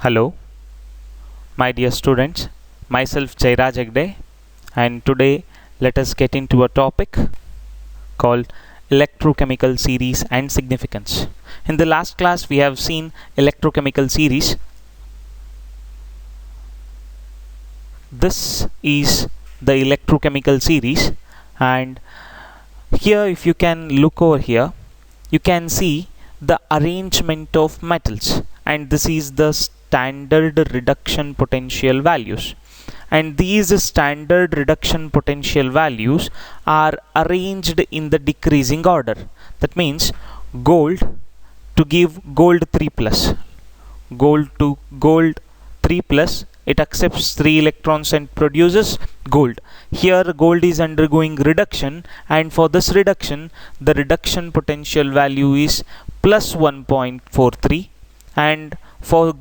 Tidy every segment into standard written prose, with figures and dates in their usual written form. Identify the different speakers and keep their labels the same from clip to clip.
Speaker 1: Hello, my dear students. Myself Jairaj Agde, and today let us get into a topic called electrochemical series and significance. In the last class, we have seen electrochemical series. This is the electrochemical series, and here, if you can look over here, you can see the arrangement of metals, and this is the standard reduction potential values, and these standard reduction potential values are arranged in the decreasing order. That means gold to give gold 3 plus, gold to gold 3 plus, it accepts 3 electrons and produces gold. Here gold is undergoing reduction, and for this reduction the reduction potential value is plus 1.43, and for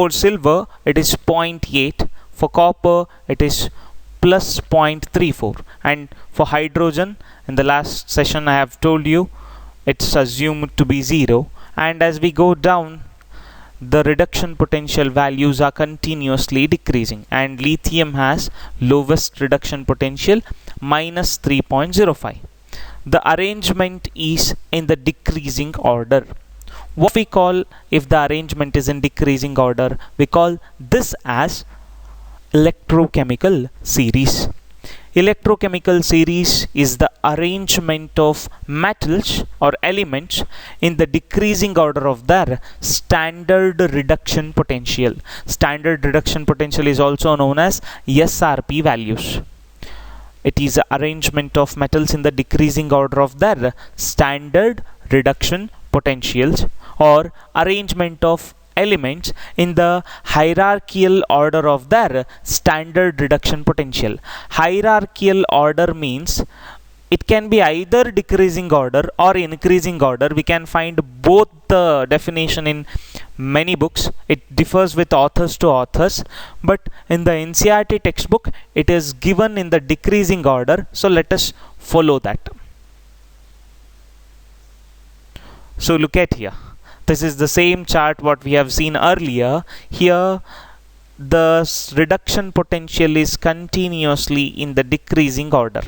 Speaker 1: silver it is 0.8, for copper it is plus 0.34, and for hydrogen, in the last session I have told you, it's assumed to be 0. And as we go down, the reduction potential values are continuously decreasing, and lithium has lowest reduction potential, minus 3.05. The arrangement is in the decreasing order. What we call, if the arrangement is in decreasing order, we call this as electrochemical series. Electrochemical series is the arrangement of metals or elements in the decreasing order of their standard reduction potential. Standard reduction potential is also known as SRP values. It is the arrangement of metals in the decreasing order of their standard reduction potentials, or arrangement of elements in the hierarchical order of their standard reduction potential. Hierarchical order means it can be either decreasing order or increasing order. We can find both the definition in many books. It differs with authors to authors, but in the NCERT textbook it is given in the decreasing order. So let us follow that. So look at here. This is the same chart what we have seen earlier. Here the reduction potential is continuously in the decreasing order.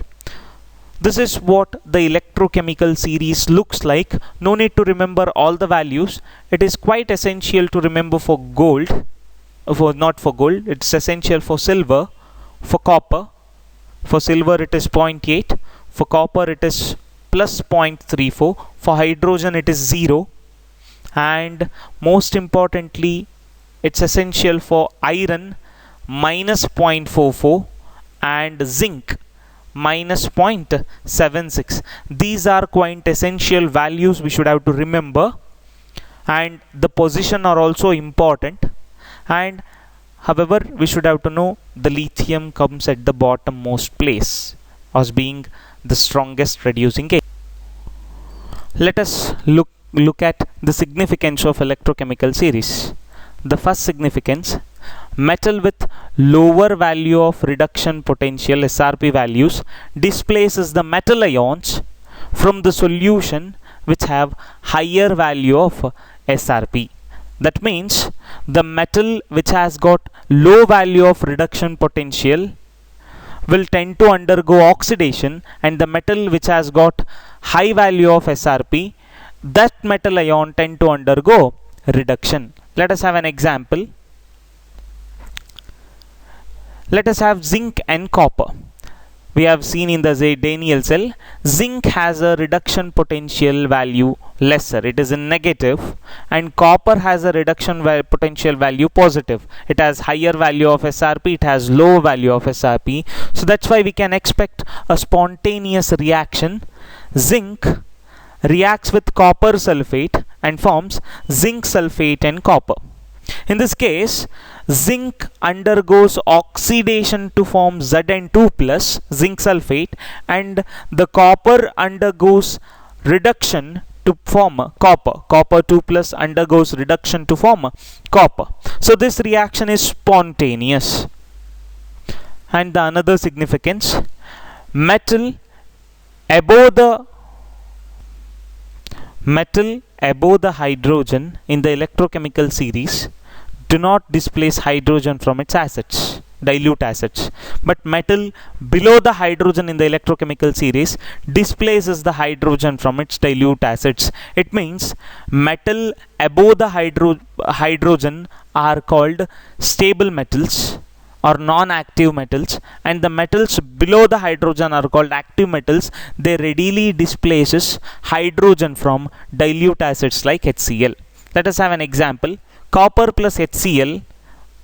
Speaker 1: This is what the electrochemical series looks like. No need to remember all the values. It is quite essential to remember for gold, not for gold, it's essential for silver, for copper. For silver it is 0.8, for copper it is plus 0.34, for hydrogen it is 0, and most importantly it's essential for iron, minus 0.44, and zinc, minus 0.76. These are quite essential values we should have to remember, and the position are also important. And however, we should have to know the lithium comes at the bottommost place as being the strongest reducing agent. Let us look at the significance of electrochemical series. The first significance: metal with lower value of reduction potential SRP values displaces the metal ions from the solution which have higher value of SRP. That means the metal which has got low value of reduction potential will tend to undergo oxidation, and the metal which has got high value of SRP, that metal ion tend to undergo reduction. Let us have an example. Let us have zinc and copper. We have seen in the Daniell cell, zinc has a reduction potential value lesser, it is in negative, and copper has a reduction potential value positive. It has higher value of SRP, it has low value of SRP. So that's why we can expect a spontaneous reaction. Zinc reacts with copper sulfate and forms zinc sulfate and copper. In this case, zinc undergoes oxidation to form Zn2 plus, zinc sulfate, and the copper undergoes reduction to form copper. Copper 2 plus undergoes reduction to form copper. So this reaction is spontaneous. And the another significance: metal above the hydrogen in the electrochemical series do not displace hydrogen from its acids, dilute acids, but metal below the hydrogen in the electrochemical series displaces the hydrogen from its dilute acids. It means metal above the hydrogen are called stable metals or non-active metals, and the metals below the hydrogen are called active metals. They readily displaces hydrogen from dilute acids like HCl. Let us have an example. Copper plus HCl,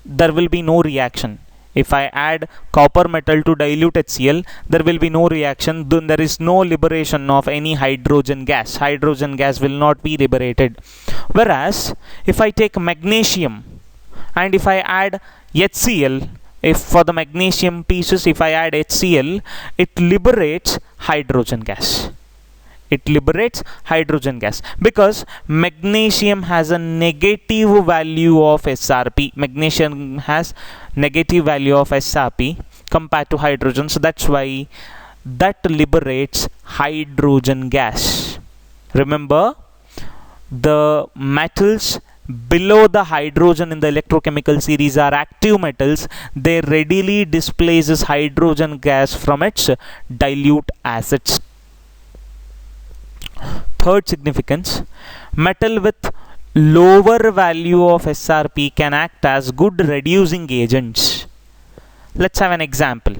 Speaker 1: there will be no reaction. If I add copper metal to dilute HCl, there will be no reaction. Then there is no liberation of any hydrogen gas. Hydrogen gas will not be liberated. Whereas if I take magnesium and if I add HCl, if for the magnesium pieces, if I add HCl, it liberates hydrogen gas. It liberates hydrogen gas because magnesium has a negative value of SRP. Magnesium has negative value of SRP compared to hydrogen, so that's why that liberates hydrogen gas. Remember, the metals below the hydrogen in the electrochemical series are active metals. They readily displaces hydrogen gas from its dilute acids. Third significance, metal with lower value of SRP can act as good reducing agents. Let's have an example.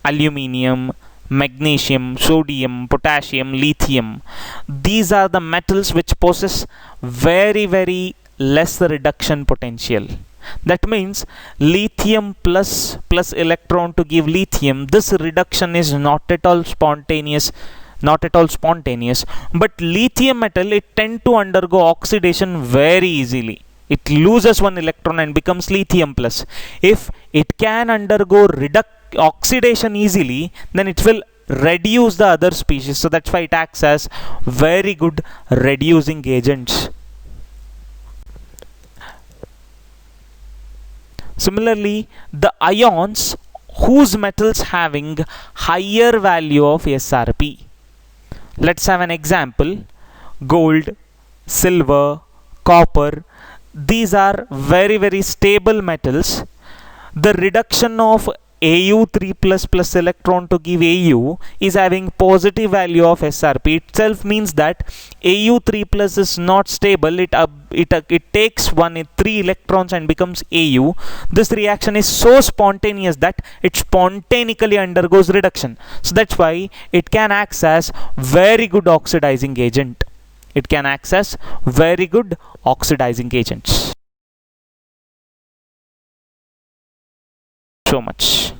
Speaker 1: Aluminium, magnesium, sodium, potassium, lithium. These are the metals which possess very less reduction potential. That means lithium plus electron to give lithium, this reduction is not at all spontaneous, but lithium metal, it tend to undergo oxidation very easily. It loses one electron and becomes lithium plus. If it can undergo oxidation easily, then it will reduce the other species, so that's why it acts as very good reducing agents. Similarly, the ions whose metals having higher value of SRP. Let's have an example. Gold, silver, copper. These are very stable metals. The reduction of Au3++ electron to give Au is having positive value of SRP. Itself means that Au3+ is not stable. It takes 3 electrons and becomes Au. This reaction is so spontaneous that it spontaneously undergoes reduction. So that's why it can act as very good oxidizing agent. It can act as very good oxidizing agents. So much.